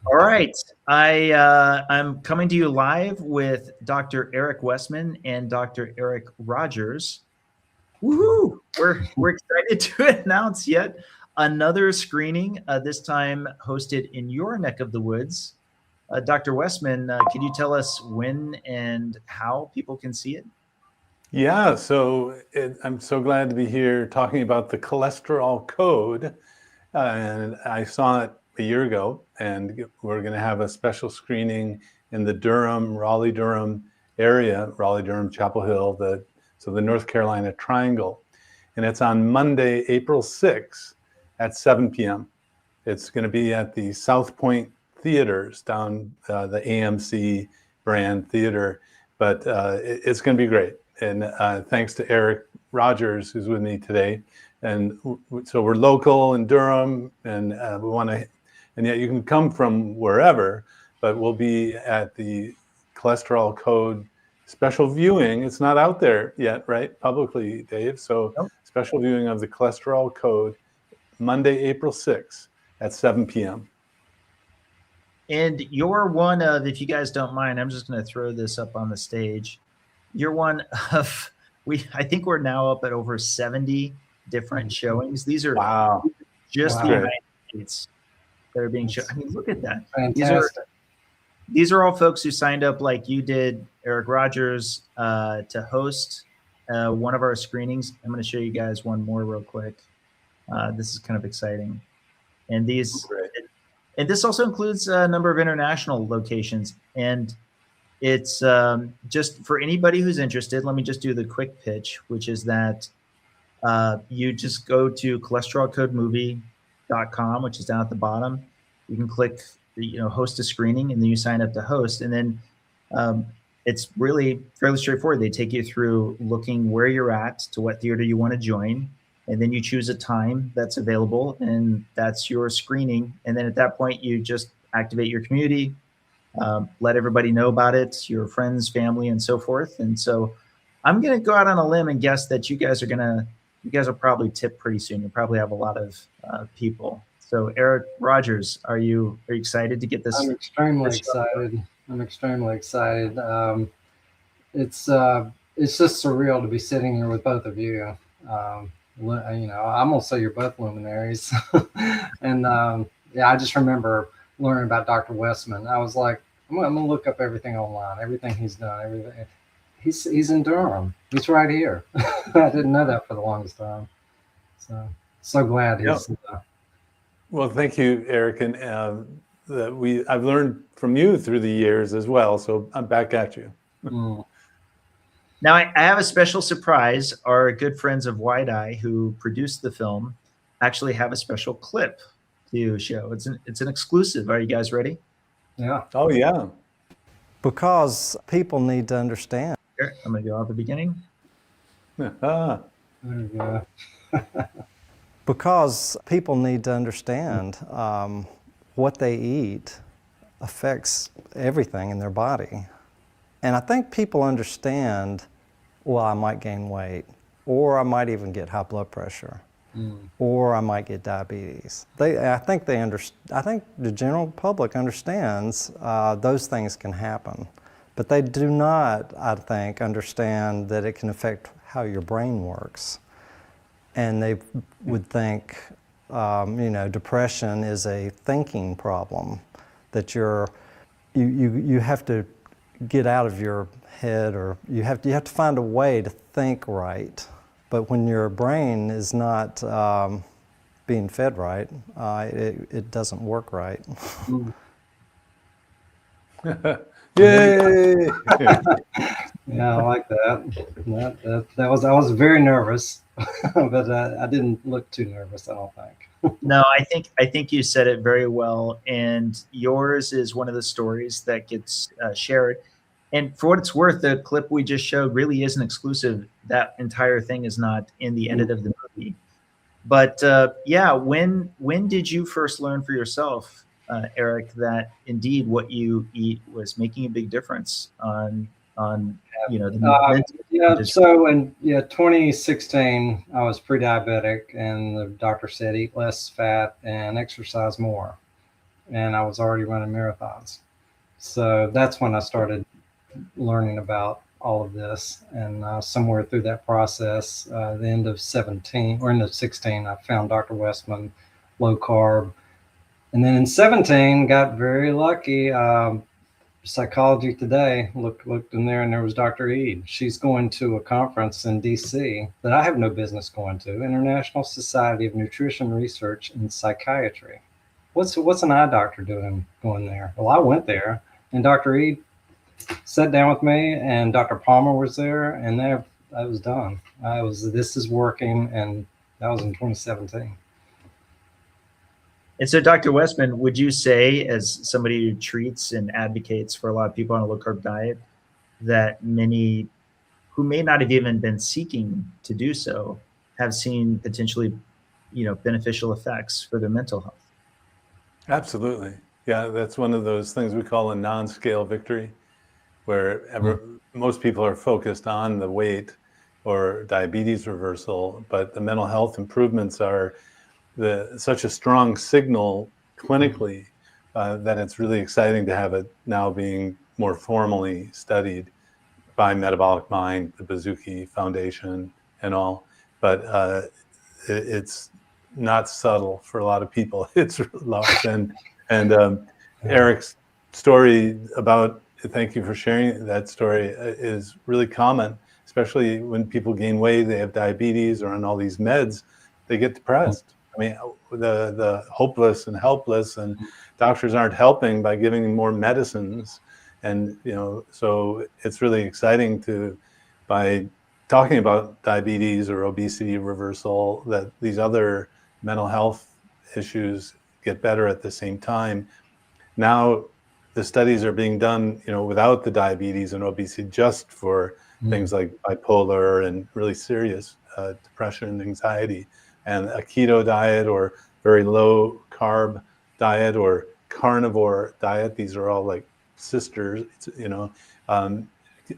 All right. I'm coming to you live with Dr. Eric Westman and Dr. Eric Rogers. Woohoo! We're excited to announce yet another screening, this time hosted in your neck of the woods. Dr. Westman, can you tell us when and how people can see it? Yeah, I'm so glad to be here talking about the cholesterol code. And I saw it a year ago, and we're going to have a special screening in the Raleigh-Durham area, Raleigh-Durham, Chapel Hill, the North Carolina Triangle. And it's on Monday, April 6th at 7 p.m. It's going to be at the South Point Theaters down the AMC brand theater, but it's going to be great. And thanks to Eric Rogers, who's with me today. And so we're local in Durham, and we want to, and yet you can come from wherever, but we'll be at the cholesterol code special viewing. It's not out there yet, right? Publicly, Dave. So Nope. Special viewing of the cholesterol code, Monday, April 6th at 7 p.m. And you're one of, if you guys don't mind, I'm just going to throw this up on the stage. You're one of, I think we're now up at over 70 different showings. These are just the United States that are being shown. I mean, look at that. These are all folks who signed up like you did, Eric Rogers, to host one of our screenings. I'm going to show you guys one more real quick. This is kind of exciting. And this also includes a number of international locations. And it's just for anybody who's interested, let me just do the quick pitch, which is that you just go to cholesterolcodemovie.com, which is down at the bottom. You can click, host a screening, and then you sign up to host. And then it's really fairly straightforward. They take you through looking where you're at to what theater you want to join. And then you choose a time that's available, and that's your screening. And then at that point, you just activate your community, let everybody know about it, your friends, family, and so forth. And so I'm going to go out on a limb and guess that you guys will probably tip pretty soon. You'll probably have a lot of people. So Eric Rogers, are you excited to get this? I'm extremely excited. It's just surreal to be sitting here with both of you. I'm gonna say you're both luminaries. And yeah, I just remember learning about Dr. Westman. I was like, I'm gonna look up everything online, everything he's done, everything. He's in Durham. He's right here. I didn't know that for the longest time. So glad he's. Well, thank you, Eric, and I've learned from you through the years as well. So I'm back at you. Now I have a special surprise. Our good friends of Wide Eye, who produced the film, actually have a special clip to show. It's an exclusive. Are you guys ready? Yeah. Oh yeah. Because people need to understand. Here, I'm going to go at the beginning. There you go. Because people need to understand what they eat affects everything in their body. And I think people understand, well, I might gain weight, or I might even get high blood pressure, or I might get diabetes. I think the general public understands those things can happen. But they do not, I think, understand that it can affect how your brain works. And they would think, depression is a thinking problem, that you have to get out of your head, or you have to find a way to think right. But when your brain is not being fed right, it doesn't work right. Yay! Yeah, I like that. I was very nervous, but I didn't look too nervous, I don't think. No, I think you said it very well, and yours is one of the stories that gets shared. And for what it's worth, the clip we just showed really isn't exclusive. That entire thing is not in the edit of the movie. But yeah, when did you first learn for yourself, Eric, that indeed what you eat was making a big difference on So in 2016, I was pre-diabetic, and the doctor said eat less fat and exercise more. and I was already running marathons. So that's when I started learning about all of this. And somewhere through that process, the end of 17 or end of 16, I found Dr. Westman, low carb. And then in 17, got very lucky. Psychology Today looked in there, and there was Dr. Ede. She's going to a conference in DC that I have no business going to, International Society of Nutrition Research and Psychiatry. What's an eye doctor doing going there? Well, I went there, and Dr. Ede sat down with me, and Dr. Palmer was there, and there I was done. This is working, and that was in 2017. And so, Dr. Westman, would you say, as somebody who treats and advocates for a lot of people on a low carb diet, that many who may not have even been seeking to do so have seen potentially, beneficial effects for their mental health? Absolutely. Yeah, that's one of those things we call a non-scale victory, where most people are focused on the weight or diabetes reversal, but the mental health improvements are such a strong signal clinically that it's really exciting to have it now being more formally studied by Metabolic Mind, the Bazooki Foundation, and all. But it's not subtle for a lot of people. It's large. And Eric's story about, thank you for sharing that story, is really common, especially when people gain weight, they have diabetes or on all these meds, they get depressed. I mean, the hopeless and helpless, and doctors aren't helping by giving them more medicines. And, so it's really exciting by talking about diabetes or obesity reversal, that these other mental health issues get better at the same time. Now, the studies are being done, without the diabetes and obesity, just for things like bipolar and really serious depression and anxiety. And a keto diet or very low carb diet or carnivore diet, these are all like sisters,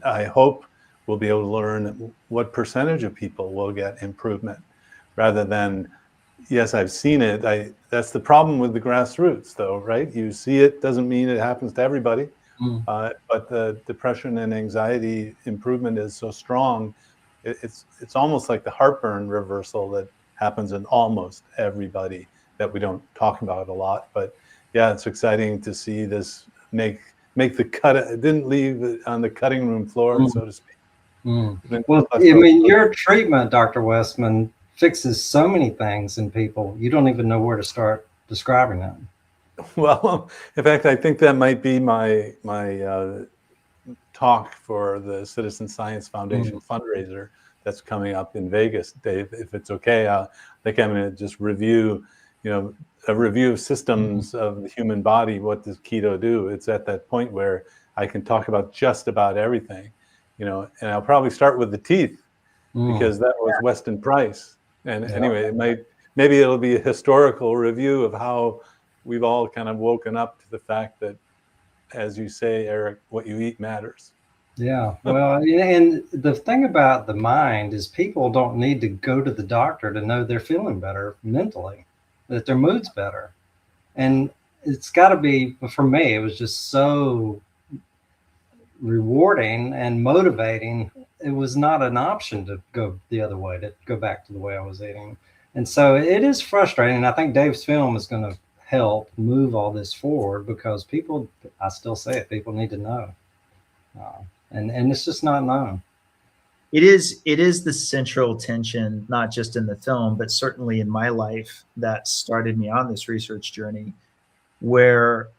I hope we'll be able to learn what percentage of people will get improvement, rather than, yes, I've seen it. That's the problem with the grassroots, though, right? You see it, doesn't mean it happens to everybody. But the depression and anxiety improvement is so strong. It's almost like the heartburn reversal that happens in almost everybody that we don't talk about a lot. But yeah, it's exciting to see this make the cut. It didn't leave it on the cutting room floor, so to speak. Well, I mean, your treatment, Dr. Westman, fixes so many things in people. You don't even know where to start describing them. Well, in fact, I think that might be my talk for the Citizen Science Foundation fundraiser that's coming up in Vegas, Dave. If it's okay, I think I'm going to just review, a review of systems of the human body. What does keto do? It's at that point where I can talk about just about everything, and I'll probably start with the teeth, because that was Weston Price. And anyway, maybe it'll be a historical review of how we've all kind of woken up to the fact that, as you say, Eric, what you eat matters. Yeah, well, and the thing about the mind is people don't need to go to the doctor to know they're feeling better mentally, that their mood's better. And it's got to be, for me, it was just so rewarding and motivating. It was not an option to go the other way, to go back to the way I was eating. And so it is frustrating. I think Dave's film is going to help move all this forward, because people, I still say it, people need to know. And it's just not known. It is the central tension, not just in the film, but certainly in my life, that started me on this research journey, where,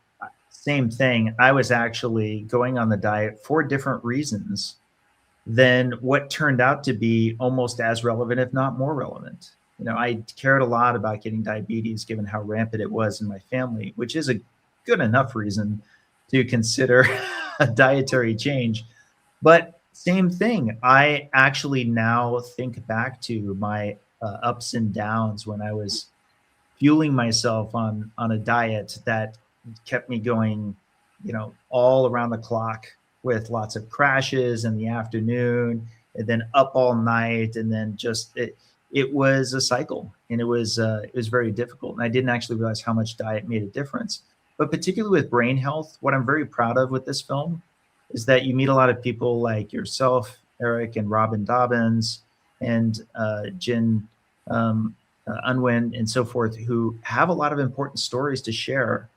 same thing, I was actually going on the diet for different reasons than what turned out to be almost as relevant, if not more relevant. I cared a lot about getting diabetes, given how rampant it was in my family, which is a good enough reason to consider a dietary change. But same thing, I actually now think back to my ups and downs when I was fueling myself on a diet that kept me going, all around the clock, with lots of crashes in the afternoon, and then up all night, and then just it was a cycle, and it was very difficult. And I didn't actually realize how much diet made a difference. but particularly with brain health, what I'm very proud of with this film is that you meet a lot of people like yourself, Eric, and Robin Dobbins, and Jin Unwin, and so forth, who have a lot of important stories to share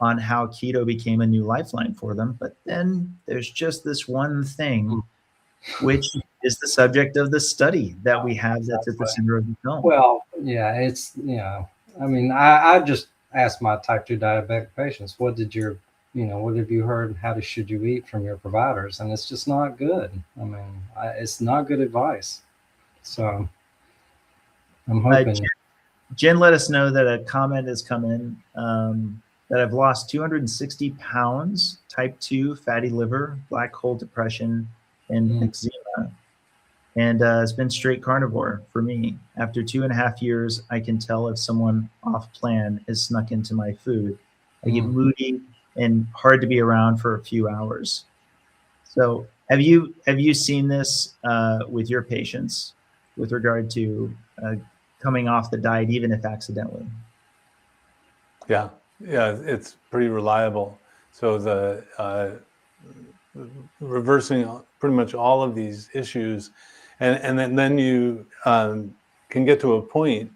on how keto became a new lifeline for them. But then there's just this one thing, which is the subject of the study that we have that's at the center of the film. Well, yeah, it's, I mean, I just ask my type 2 diabetic patients, what have you heard? How should you eat from your providers? And it's just not good. I mean, it's not good advice. So I'm hoping. Jen let us know that a comment has come in that I've lost 260 pounds, type 2, fatty liver, black hole depression, and eczema. And it's been straight carnivore for me. After 2.5 years, I can tell if someone off plan is snuck into my food. I get moody and hard to be around for a few hours. So have you seen this with your patients with regard to coming off the diet, even if accidentally? Yeah, it's pretty reliable. So the reversing pretty much all of these issues, and then you can get to a point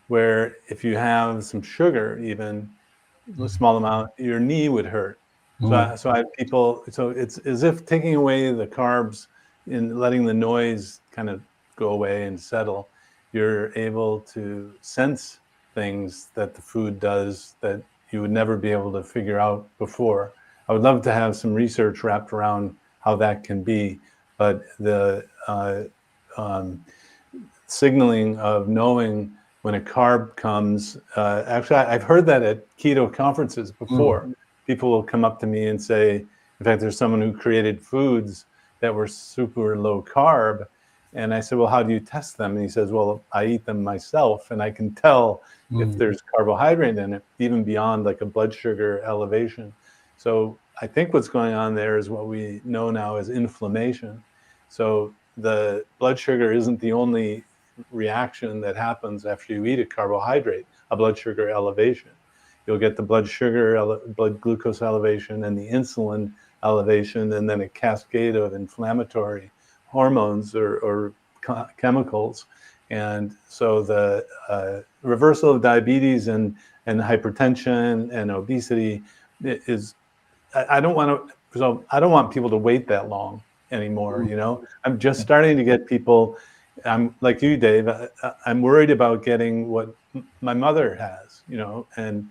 where if you have some sugar, even a small amount, your knee would hurt. So I have people. So it's as if taking away the carbs and letting the noise kind of go away and settle. You're able to sense things that the food does that you would never be able to figure out before. I would love to have some research wrapped around how that can be, but the signaling of knowing when a carb comes, actually, I've heard that at keto conferences before. People will come up to me and say, in fact, there's someone who created foods that were super low carb. And I said, well, how do you test them? And he says, well, I eat them myself and I can tell if there's carbohydrate in it, even beyond like a blood sugar elevation. So I think what's going on there is what we know now as inflammation. So the blood sugar isn't the only reaction that happens after you eat a carbohydrate, a blood sugar elevation. You'll get the blood glucose elevation and the insulin elevation, and then a cascade of inflammatory hormones or chemicals. And so the reversal of diabetes and hypertension and obesity is, I don't want people to wait that long anymore. You know, I'm just starting to get people. I'm like you, Dave. I'm worried about getting what my mother has, you know, and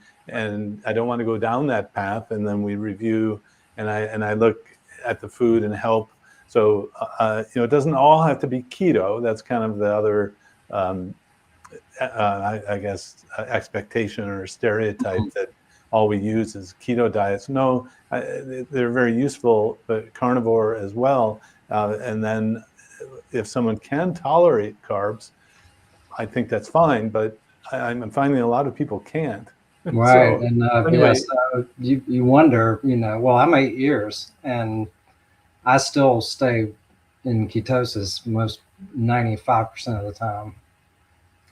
I don't want to go down that path. And then we review, and I look at the food and help. So you know, it doesn't all have to be keto. That's kind of the other, I guess, expectation or stereotype that all we use is keto diets. No, they're very useful, but carnivore as well. And then if someone can tolerate carbs, I think that's fine. But I'm finding a lot of people can't. Right. So, And anyway. so you wonder, you know, well, I'm 8 years and I still stay in ketosis most 95% of the time.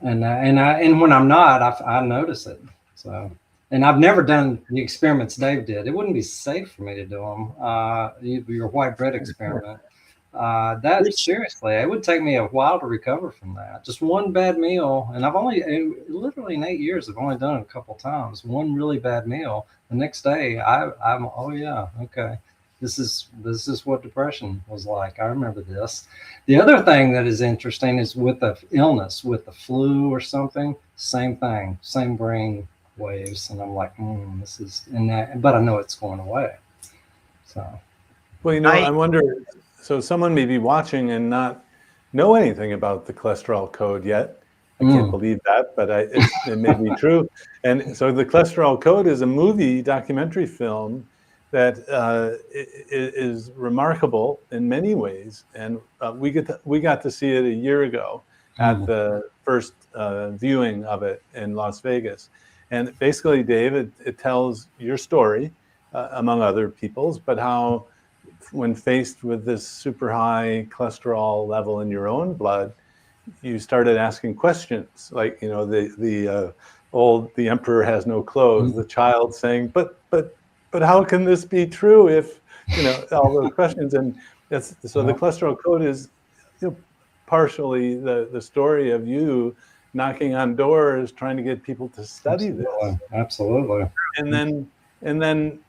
And when I'm not, I notice it. So, and I've never done the experiments Dave did. It wouldn't be safe for me to do them. Your white bread experiment. Seriously, it would take me a while to recover from that. Just one bad meal, and I've literally in 8 years, I've only done it a couple times. One really bad meal, the next day, I'm oh yeah, okay, this is what depression was like. I remember this. The other thing that is interesting is with the illness, with the flu or something, same thing, same brain waves, and I'm like, this is, and that, but I know it's going away. So, well, you know, I wonder. So someone may be watching and not know anything about the cholesterol code yet. I can't believe that, but it may be true. And so the cholesterol code is a documentary film that is remarkable in many ways. And we got to see it a year ago at the first viewing of it in Las Vegas. And basically, Dave, it tells your story, among other people's, but how when faced with this super high cholesterol level in your own blood, you started asking questions like, you know, old "the emperor has no clothes," the child saying, but how can this be true if, you know, all those questions. And that's, so the cholesterol code is, you know, partially the story of you knocking on doors trying to get people to study this. Absolutely. And then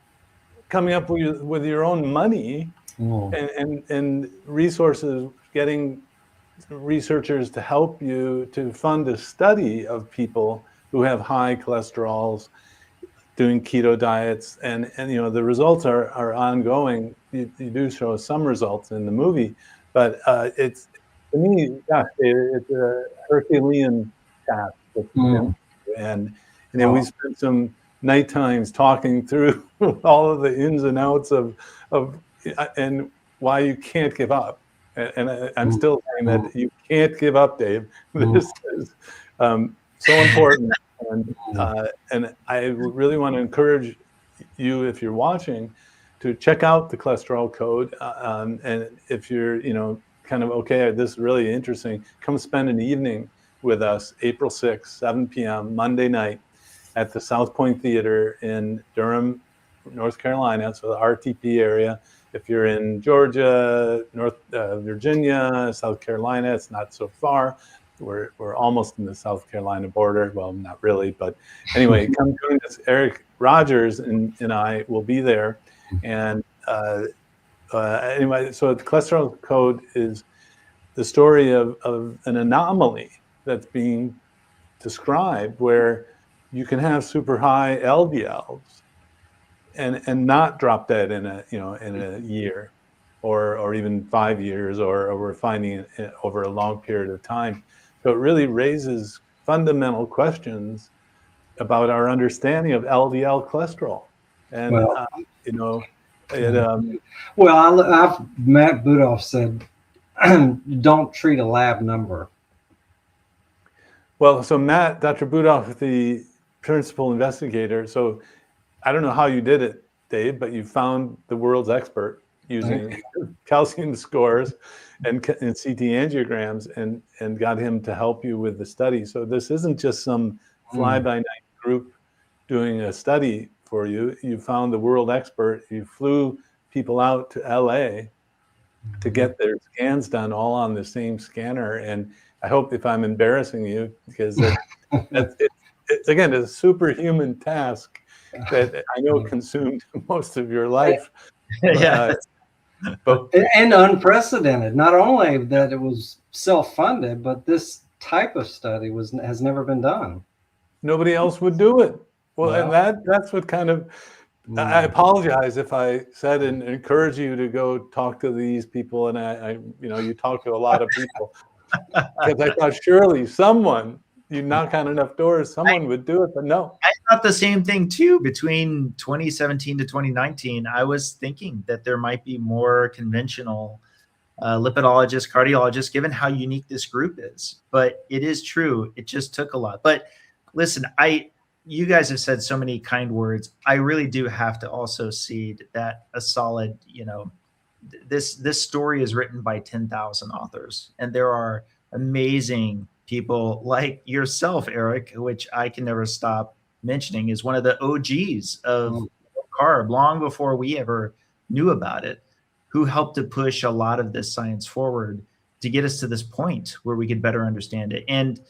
coming up with your own money and resources, getting researchers to help you to fund a study of people who have high cholesterols doing keto diets, and you know, the results are ongoing. You do show some results in the movie, but it's, to me, gosh, it's a Herculean task. And you know, we spent some night times talking through all of the ins and outs of and why you can't give up. And I'm still saying that you can't give up, Dave. This is so important. And I really want to encourage you, if you're watching, to check out the cholesterol code. And if you're, you know, kind of, okay, this is really interesting, come spend an evening with us, April 6th, 7 p.m., Monday night, at the South Point Theater in Durham, North Carolina, so the RTP area. If you're in Georgia, North Virginia, South Carolina, it's not so far. We're almost in the South Carolina border. Well, not really, but anyway, come join us. Eric Rogers and I will be there. And anyway, so the cholesterol code is the story of an anomaly that's being described, where you can have super high LDLs and not drop dead in a year, or even 5 years, or we're finding it over a long period of time. So it really raises fundamental questions about our understanding of LDL cholesterol. And you know, Matt Budoff said, don't treat a lab number. Well, so Matt, Dr. Budoff, the principal investigator. So I don't know how you did it, Dave, but you found the world's expert using calcium scores and CT angiograms, and got him to help you with the study. So this isn't just some fly-by-night group doing a study for you. You found the world expert. You flew people out to LA to get their scans done, all on the same scanner. And I hope, if I'm embarrassing you, because it's again, a superhuman task that I know consumed most of your life. And unprecedented. Not only that it was self-funded, but this type of study has never been done. Nobody else would do it. Well, and that's what kind of, I apologize if I said and encourage you to go talk to these people, and I you know, you talk to a lot of people, because I thought surely someone, you knock on enough doors, someone would do it, but no. I thought the same thing too. Between 2017 to 2019, I was thinking that there might be more conventional lipidologists, cardiologists, given how unique this group is. But it is true. It just took a lot. But listen, you guys have said so many kind words. I really do have to also cede that a solid, you know, this story is written by 10,000 authors, and there are amazing people like yourself, Eric, which I can never stop mentioning, is one of the OGs of carb long before we ever knew about it, who helped to push a lot of this science forward to get us to this point where we could better understand it. And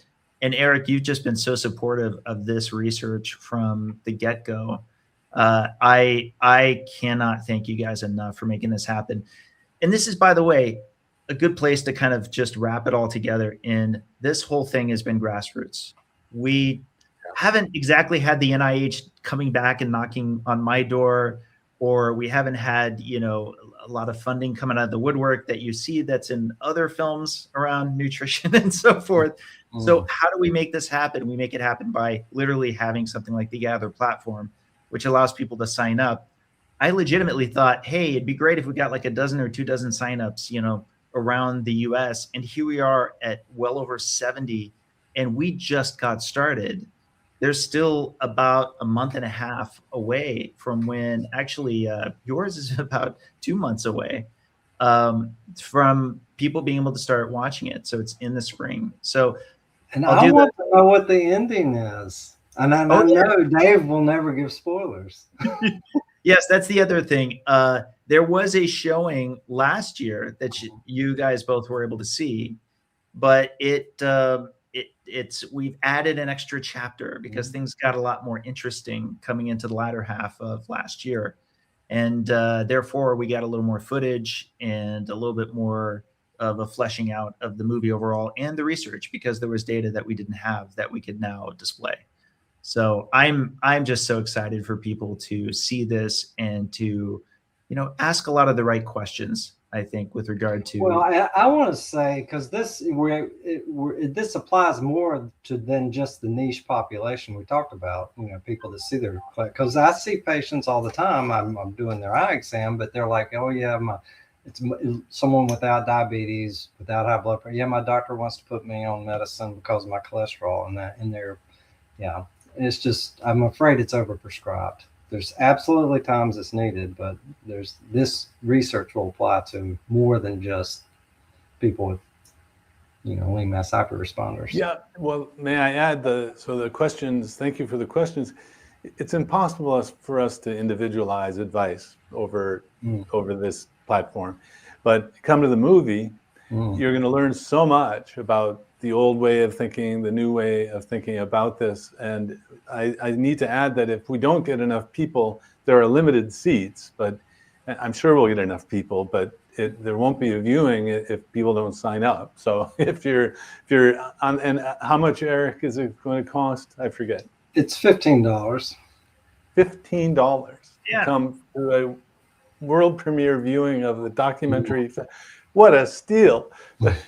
Eric, you've just been so supportive of this research from the get-go. I cannot thank you guys enough for making this happen. And this is, by the way, a good place to kind of just wrap it all together in this whole thing has been grassroots. We haven't exactly had the NIH coming back and knocking on my door, or we haven't had, you know, a lot of funding coming out of the woodwork that you see that's in other films around nutrition and so forth. So how do we make this happen? We make it happen by literally having something like the Gather platform, which allows people to sign up. I legitimately thought, hey, it'd be great if we got like a dozen or 2 dozen signups, you know, around the US. And here we are at well over 70, and we just got started. There's still about a month and a half away from when actually yours is about 2 months away from people being able to start watching it. So it's in the spring. So and I want to know what the ending is. And I Oh, yeah. know Dave will never give spoilers. Yes, that's the other thing. There was a showing last year that you guys both were able to see, but it's we've added an extra chapter because things got a lot more interesting coming into the latter half of last year, and therefore we got a little more footage and a little bit more of a fleshing out of the movie overall and the research because there was data that we didn't have that we could now display. So I'm just so excited for people to see this and to, ask a lot of the right questions. I think with regard to Well, I want to say because this applies more to than just the niche population we talked about. People that see their, because I see patients all the time. I'm doing their eye exam, but they're like, "Oh yeah, it's someone without diabetes, without high blood pressure. Yeah, my doctor wants to put me on medicine because of my cholesterol, and they're, yeah." It's just, I'm afraid it's overprescribed. There's absolutely times it's needed, but this research will apply to more than just people with, lean mass hyperresponders. Yeah, well, may I add the questions, thank you for the questions. It's impossible for us to individualize advice over this platform, but come to the movie, you're going to learn so much about the old way of thinking, the new way of thinking about this. And I need to add that if we don't get enough people, there are limited seats, but I'm sure we'll get enough people, but there won't be a viewing if people don't sign up. So if you're on, and how much, Eric, is it going to cost? I forget. It's $15. $15 Yeah. to come to a world premiere viewing of the documentary. What a steal.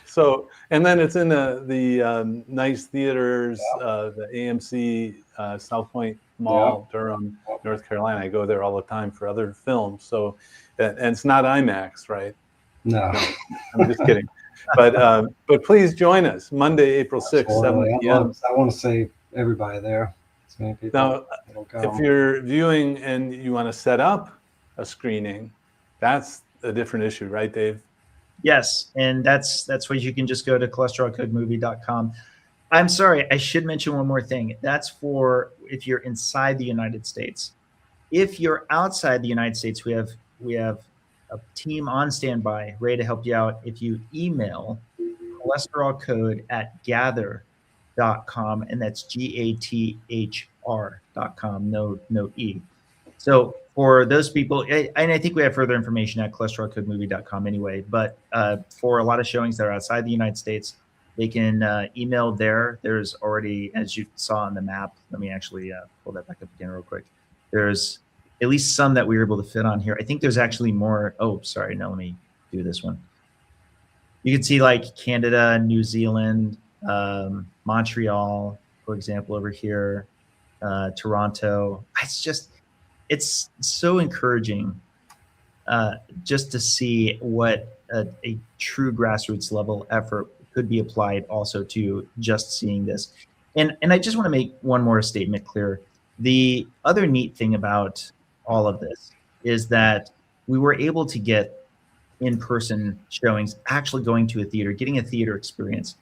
So, and then it's in the nice theaters, the AMC South Point Mall, Durham, North Carolina. I go there all the time for other films. So, and it's not IMAX, right? No. I'm just kidding. But please join us Monday, April 6th, 7 p.m. I want to see everybody there. As many people. Now, if you're viewing and you want to set up a screening, that's a different issue, right, Dave? Yes, and that's what you can just go to cholesterolcodemovie.com. I'm sorry, I should mention one more thing. That's for if you're inside the United States. If you're outside the United States, we have a team on standby ready to help you out. If you email cholesterolcode@gather.com, and that's GATHR.com, no E. So for those people, and I think we have further information at cholesterolcodemovie.com anyway, but for a lot of showings that are outside the United States, they can email there. There's already, as you saw on the map, let me actually pull that back up again real quick. There's at least some that we were able to fit on here. I think there's actually more. Oh, sorry. No, let me do this one. You can see like Canada, New Zealand, Montreal, for example, over here, Toronto. It's so encouraging just to see what a true grassroots level effort could be applied also to just seeing this. And I just want to make one more statement clear. The other neat thing about all of this is that we were able to get in-person showings, actually going to a theater, getting a theater experience.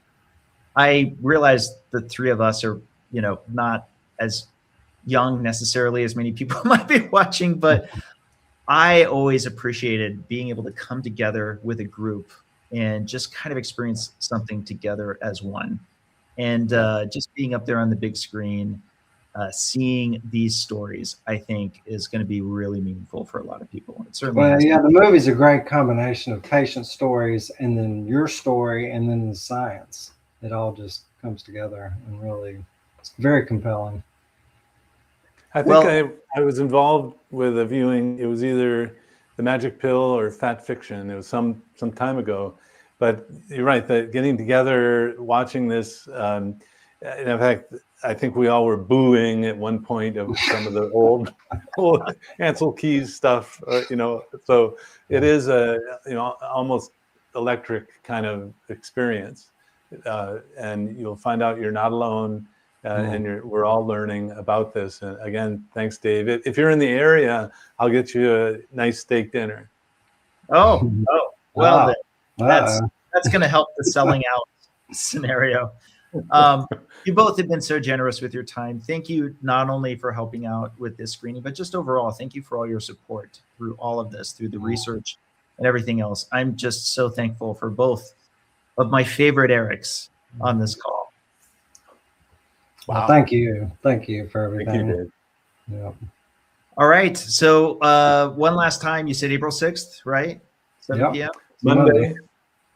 I realize the three of us are, not as young necessarily as many people might be watching, but I always appreciated being able to come together with a group and just kind of experience something together as one. And just being up there on the big screen, seeing these stories, I think is going to be really meaningful for a lot of people. It certainly has the movie's a great combination of patient stories and then your story and then the science. It all just comes together and really, it's very compelling. I think I was involved with a viewing. It was either The Magic Pill or Fat Fiction. It was some time ago. But you're right, that getting together, watching this, and in fact, I think we all were booing at one point of some of the old Ansel Keys stuff, So it is a almost electric kind of experience, and you'll find out you're not alone, and we're all learning about this. And again, thanks, Dave. If you're in the area, I'll get you a nice steak dinner. Well, that's going to help the selling out scenario. You both have been so generous with your time. Thank you not only for helping out with this screening, but just overall, thank you for all your support through all of this, through the research and everything else. I'm just so thankful for both of my favorite Erics on this call. Well, Wow. thank you for Thank you, everything. Dave. Yeah. All right. So one last time, you said April 6th, right? 7 Yep. p.m.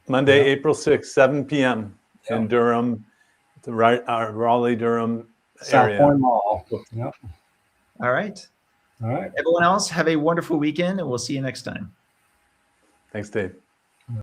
Monday, Yeah. April 6th, 7 p.m. in Yeah. Durham, the Raleigh, Durham South area. Point Mall. Yep. All right. All right. Everyone else, have a wonderful weekend, and we'll see you next time. Thanks, Dave.